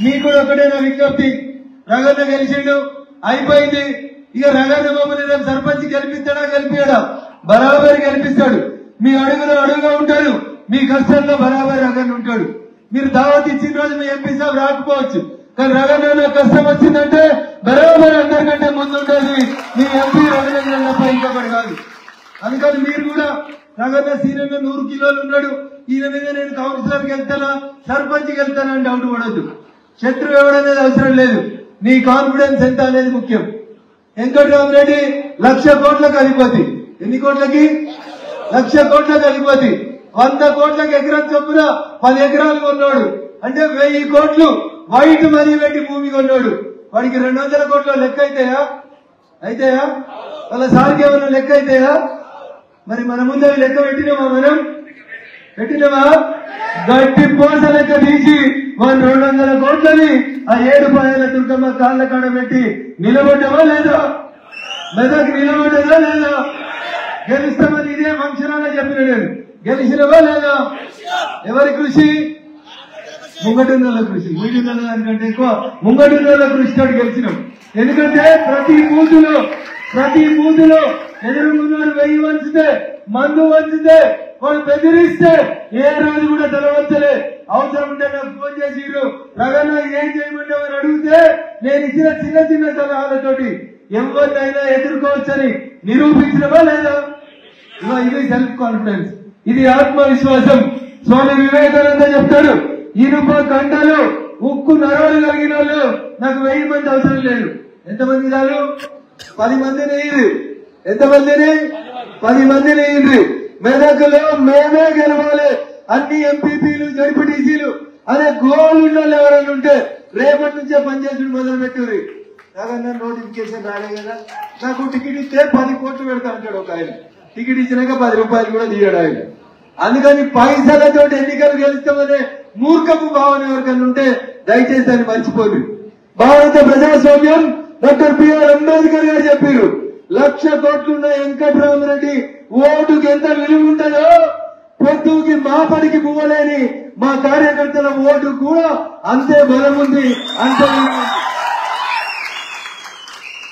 మీకు కూడా ఒకటే నా విజ్ఞప్తి, రగన్న గెలిచిండు అయిపోయింది. ఇక రగన్న మమ్మల్ని రేపు సర్పంచ్ గెలిపిస్తాడా గెలిపియడా? బరాబరి గెలిపిస్తాడు. మీ అడుగులో అడుగుగా ఉంటాడు, మీ కష్టంలో బరాబరి రగన్న ఉంటాడు. మీరు దావత్ ఇచ్చిన రోజు మీ ఎంపీ సాబ్ రాకపోవచ్చు, కానీ రగన్న కష్టం వచ్చిందంటే బరాబరి అందరికంటే ముందుంటుంది మీ ఎంపీ రగన్న తప్ప ఇంకొకటి కాదు. అందుకని మీరు కూడా రగన్న సీనియర్ 100 కిలోలు ఉన్నాడు, ఈయన మీద నేను కౌన్సిలర్కి వెళ్తానా సర్పంచ్కి వెళ్తానా అని డౌట్ పడద్దు. శత్రువు ఎవడనేది అవసరం లేదు, నీ కాన్ఫిడెన్స్ ఎంత అనేది ముఖ్యం. వెంకటరామరెడ్డి 1,00,000 కోట్లకు అధిపతి. ఎన్ని కోట్లకి? 1,00,000 కోట్లకు అధిపతి. 100 కోట్లకు ఎకరం చొప్పున 10 ఎకరాలు కొన్నాడు. అంటే 1000 కోట్లు వైట్ మనీ పెట్టి భూమి కొన్నాడు. వాడికి 200 కోట్ల లెక్క అయితాయా? వాళ్ళ సార్కి ఏమైనా లెక్క అయితాయా? మరి మన ముందు లెక్క పెట్టినామా? మనం పెట్టినామా? గట్టి పోస లెక్క తీసి 200 కోట్లని ఆ 7 పాయల దుర్గమ్మ కాళ్ళ కాడ పెట్టి నిలబడ్డావా లేదా? మెదక్ నిలబడ్డదా లేదా? గెలుస్తామని ఇదే ఫంక్షనాల్లో చెప్పిన నేను. గెలిచినవా లేదా? ఎవరి కృషి? ముంగటున్న కృషి. మీడిన దానికంటే ఎక్కువ ముంగటున్న కృషితో గెలిచినాం. ఎందుకంటే ప్రతి బూతులో ఎదురుగున్నారు 1000 వంచితే, మందు వంచితే, వాళ్ళు బెదిరిస్తే ఏ రోజు కూడా తెలవచ్చలే. అవసరం ఉంటే నాకు ఫోన్ చేసిరు, రగన్న ఏం చేయమంటామని అడిగితే నేను ఇచ్చిన చిన్న సలహాలతోటి ఎవరినైనా ఎదుర్కోవచ్చని నిరూపించినవా లేదా? ఇది సెల్ఫ్ కాన్ఫిడెన్స్, ఇది ఆత్మవిశ్వాసం. స్వామి వివేకానంద చెప్తాడు, ఇనుప కంటలు ఉక్కు నరవలు కలిగిన వాళ్ళు నాకు 1000 మంది అవసరం లేదు. ఎంతమంది చాలు? 10 మందిని. ఎంతమందిని? 10 మందిని ఇయ్యండి. మెదక్లో మేమే గెలవాలి, అన్ని ఎంపీపీలు జడ్పీటీసీలు అనే గోల్ ఉన్న వాళ్ళు ఎవరైనా ఉంటే రేపటి నుంచే పనిచేసి మొదలు పెట్టుర్రి. నాకన్నా నోటిఫికేషన్ రాలే కదా, నాకు టికెట్ ఇస్తే 10 కోట్లు పెడతా అంటాడు ఒక ఆయన. టికెట్ ఇచ్చినాక 10 రూపాయలు కూడా తీయడు ఆయన. అందుకని పైసలతో ఎన్నికలు గెలుస్తామనే మూర్ఖపు భావన ఎవరికన్నా ఉంటే దయచేసి దాన్ని మర్చిపోదు. భారత ప్రజాస్వామ్యం డాక్టర్ బిఆర్ అంబేద్కర్ గారు చెప్పారు, 1,00,000 కోట్లున్న వెంకటరామరెడ్డి ఓటుకి ఎంత విలువ ఉంటుందో పొద్దుకి మాపడికి పువ్వలేని మా కార్యకర్తల ఓటు కూడా అంతే బలం ఉంది, అంతే.